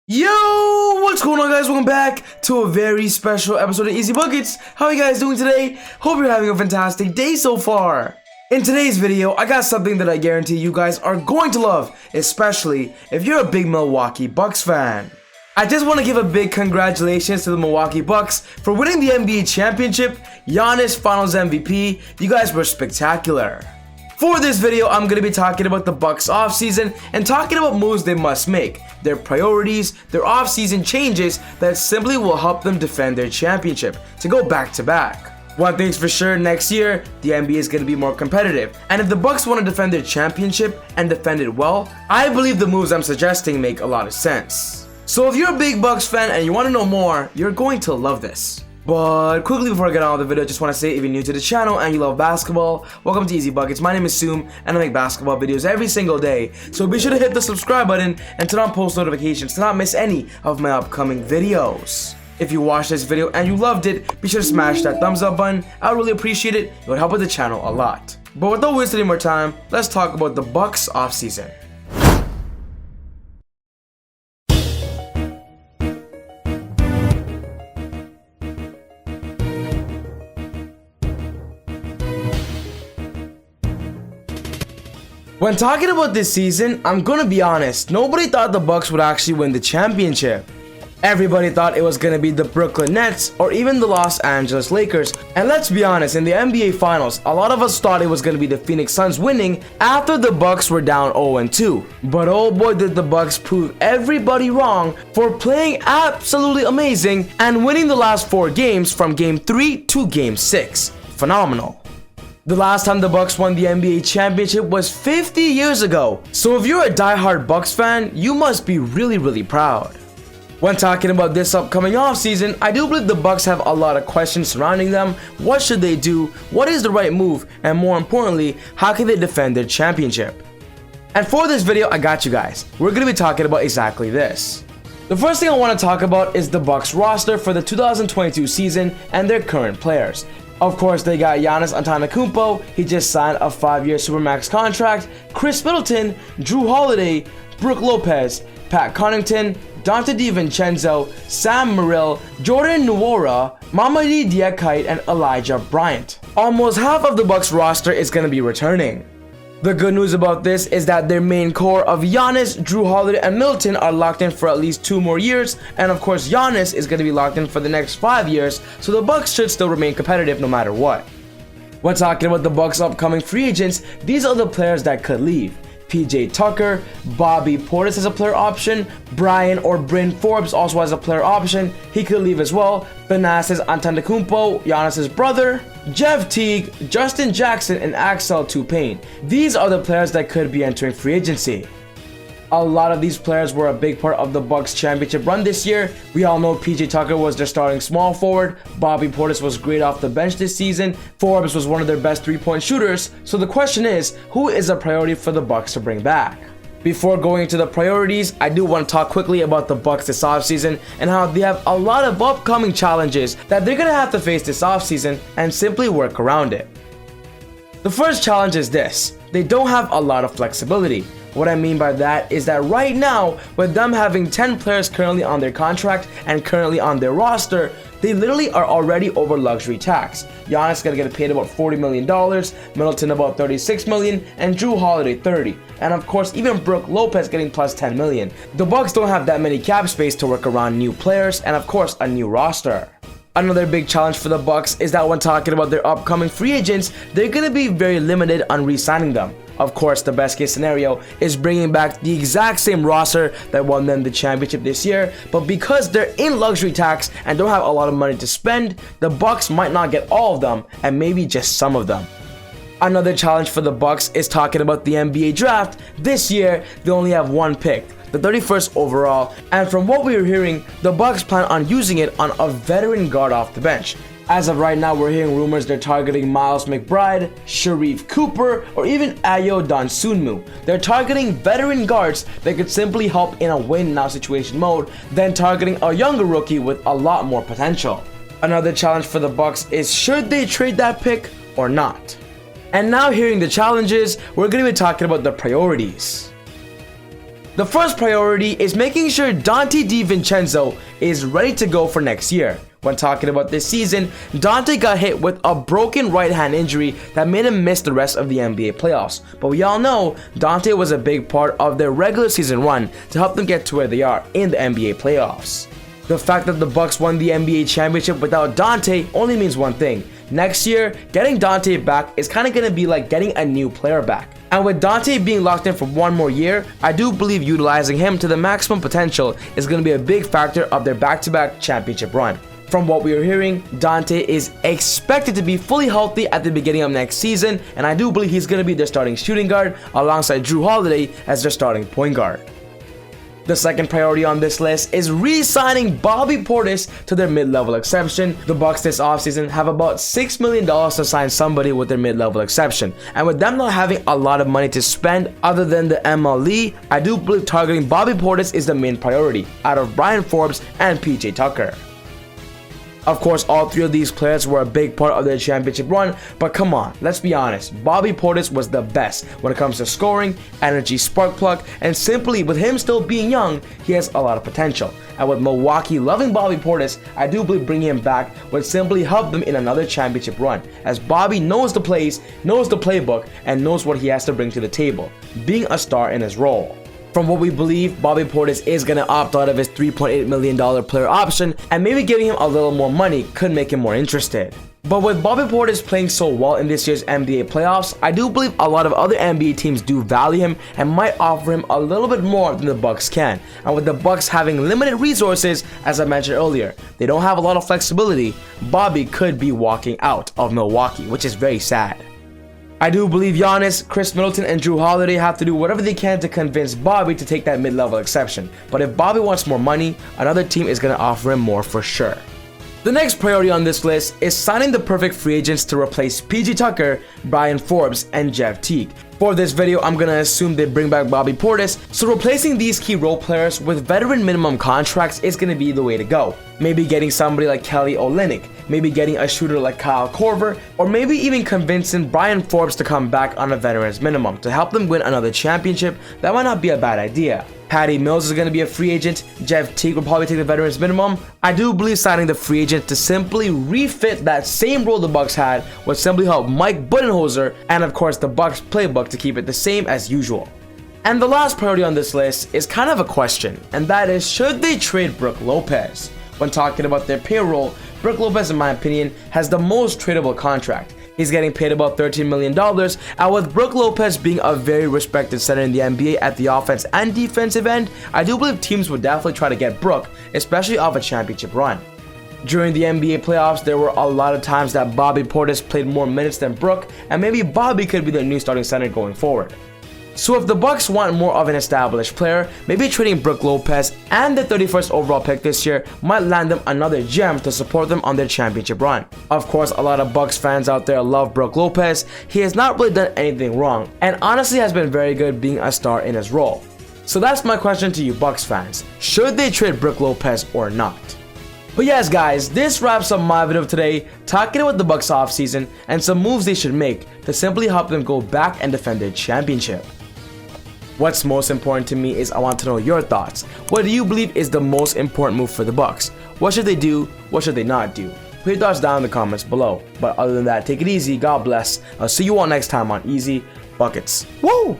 Yo, what's going on, guys? Welcome back to a very special episode of Easy Buckets. How are you guys doing today? Hope you're having a fantastic day so far. In today's video, I got something that I guarantee you guys are going to love, especially if you're a big Milwaukee Bucks fan. I just want to give a big congratulations to the Milwaukee Bucks for winning the NBA championship. Giannis Finals MVP. You guys were spectacular. For this video, I'm going to be talking about the Bucks offseason and talking about moves they must make, their priorities, their offseason changes that simply will help them defend their championship to go back to back. One thing's for sure, next year, the NBA is going to be more competitive, and if the Bucks want to defend their championship and defend it well, I believe the moves I'm suggesting make a lot of sense. So if you're a big Bucks fan and you want to know more, you're going to love this. But quickly before I get on with the video, I just want to say if you're new to the channel and you love basketball, welcome to Easy Buckets. My name is Soom and I make basketball videos every single day. So be sure to hit the subscribe button and turn on post notifications to not miss any of my upcoming videos. If you watched this video and you loved it, be sure to smash that thumbs up button. I would really appreciate it. It would help with the channel a lot. But without wasting any more time, let's talk about the Bucks offseason. When talking about this season, I'm gonna be honest, nobody thought the Bucks would actually win the championship. Everybody thought it was gonna be the Brooklyn Nets or even the Los Angeles Lakers. And let's be honest, in the NBA Finals, a lot of us thought it was gonna be the Phoenix Suns winning after the Bucks were down 0-2. But oh boy, did the Bucks prove everybody wrong for playing absolutely amazing and winning the last 4 games from Game 3 to Game 6. Phenomenal. The last time the Bucks won the NBA championship was 50 years ago. So if you're a die-hard Bucks fan, you must be really proud. When talking about this upcoming offseason, I do believe the Bucks have a lot of questions surrounding them. What should they do? What is the right move? And more importantly, how can they defend their championship? And for this video, I got you guys. We're going to be talking about exactly this. The first thing I want to talk about is the Bucks roster for the 2022 season and their current players. Of course, they got Giannis Antetokounmpo. He just signed a 5-year Supermax contract. Chris Middleton, Jrue Holiday, Brook Lopez, Pat Connaughton, Donte DiVincenzo, Sam Merrill, Jordan Nwora, Mamadi Diakite, and Elijah Bryant. Almost half of the Bucks roster is going to be returning. The good news about this is that their main core of Giannis, Jrue Holiday, and Middleton are locked in for at least 2 more years, and of course Giannis is going to be locked in for the next 5 years, so the Bucks should still remain competitive no matter what. When talking about the Bucks' upcoming free agents, these are the players that could leave. PJ Tucker, Bobby Portis as a player option, Brian or Bryn Forbes also has a player option, he could leave as well, Thanasis Antetokounmpo, Giannis' brother, Jeff Teague, Justin Jackson, and Axel Toupane. These are the players that could be entering free agency. A lot of these players were a big part of the Bucks championship run this year. We all know PJ Tucker was their starting small forward, Bobby Portis was great off the bench this season, Forbes was one of their best 3-point shooters, so the question is, who is a priority for the Bucks to bring back? Before going into the priorities, I do want to talk quickly about the Bucks this offseason and how they have a lot of upcoming challenges that they're going to have to face this offseason and simply work around it. The first challenge is this: they don't have a lot of flexibility. What I mean by that is that right now, with them having 10 players currently on their contract and currently on their roster, they literally are already over luxury tax. Giannis is going to get paid about $40 million, Middleton about $36 million, and Jrue Holiday $30. And of course, even Brook Lopez getting plus $10 million. The Bucks don't have that many cap space to work around new players and of course a new roster. Another big challenge for the Bucks is that when talking about their upcoming free agents, they're going to be very limited on re-signing them. Of course, the best case scenario is bringing back the exact same roster that won them the championship this year, but because they're in luxury tax and don't have a lot of money to spend, the Bucks might not get all of them and maybe just some of them. Another challenge for the Bucks is talking about the NBA draft. This year, they only have 1 pick, the 31st overall, and from what we are hearing, the Bucks plan on using it on a veteran guard off the bench. As of right now, we're hearing rumors they're targeting Miles McBride, Sharif Cooper, or even Ayo Dosunmu. They're targeting veteran guards that could simply help in a win-now situation mode than targeting a younger rookie with a lot more potential. Another challenge for the Bucks is should they trade that pick or not? And now hearing the challenges, we're going to be talking about the priorities. The first priority is making sure Donte DiVincenzo is ready to go for next year. When talking about this season, Donte got hit with a broken right hand injury that made him miss the rest of the NBA playoffs. But we all know Donte was a big part of their regular season run to help them get to where they are in the NBA playoffs. The fact that the Bucks won the NBA championship without Donte only means one thing. Next year, getting Donte back is kind of going to be like getting a new player back. And with Donte being locked in for one more year, I do believe utilizing him to the maximum potential is going to be a big factor of their back-to-back championship run. From what we are hearing, Donte is expected to be fully healthy at the beginning of next season, and I do believe he's going to be their starting shooting guard alongside Jrue Holiday as their starting point guard. The second priority on this list is re-signing Bobby Portis to their mid-level exception. The Bucks this offseason have about $6 million to sign somebody with their mid-level exception, and with them not having a lot of money to spend other than the MLE, I do believe targeting Bobby Portis is the main priority out of Bryn Forbes and PJ Tucker. Of course, all three of these players were a big part of their championship run, but come on, let's be honest, Bobby Portis was the best when it comes to scoring, energy spark plug, and simply with him still being young, he has a lot of potential. And with Milwaukee loving Bobby Portis, I do believe bringing him back would simply help them in another championship run, as Bobby knows the plays, knows the playbook, and knows what he has to bring to the table, being a star in his role. From what we believe, Bobby Portis is going to opt out of his $3.8 million player option, and maybe giving him a little more money could make him more interested. But with Bobby Portis playing so well in this year's NBA playoffs, I do believe a lot of other NBA teams do value him and might offer him a little bit more than the Bucks can. And with the Bucks having limited resources, as I mentioned earlier, they don't have a lot of flexibility, Bobby could be walking out of Milwaukee, which is very sad. I do believe Giannis, Chris Middleton, and Jrue Holiday have to do whatever they can to convince Bobby to take that mid-level exception. But if Bobby wants more money, another team is going to offer him more for sure. The next priority on this list is signing the perfect free agents to replace PJ Tucker, Bryn Forbes, and Jeff Teague. For this video, I'm going to assume they bring back Bobby Portis, so replacing these key role players with veteran minimum contracts is going to be the way to go. Maybe getting somebody like Kelly Olynyk, maybe getting a shooter like Kyle Korver, or maybe even convincing Bryn Forbes to come back on a veteran's minimum to help them win another championship. That might not be a bad idea. Patty Mills is going to be a free agent. Jeff Teague will probably take the veterans minimum. I do believe signing the free agent to simply refit that same role the Bucks had would simply help Mike Budenholzer and of course the Bucks playbook to keep it the same as usual. And the last priority on this list is kind of a question, and that is, should they trade Brook Lopez? When talking about their payroll, Brook Lopez, in my opinion, has the most tradable contract. He's getting paid about $13 million, and with Brook Lopez being a very respected center in the NBA at the offense and defensive end, I do believe teams would definitely try to get Brook, especially off a championship run. During the NBA playoffs, there were a lot of times that Bobby Portis played more minutes than Brook, and maybe Bobby could be the new starting center going forward. So if the Bucks want more of an established player, maybe trading Brook Lopez and the 31st overall pick this year might land them another gem to support them on their championship run. Of course, a lot of Bucks fans out there love Brook Lopez. He has not really done anything wrong, and honestly has been very good being a star in his role. So that's my question to you Bucks fans. Should they trade Brook Lopez or not? But yes guys, this wraps up my video today, talking about the Bucks offseason and some moves they should make to simply help them go back and defend their championship. What's most important to me is I want to know your thoughts. What do you believe is the most important move for the Bucks? What should they do? What should they not do? Put your thoughts down in the comments below. But other than that, take it easy. God bless. I'll see you all next time on Easy Buckets. Woo!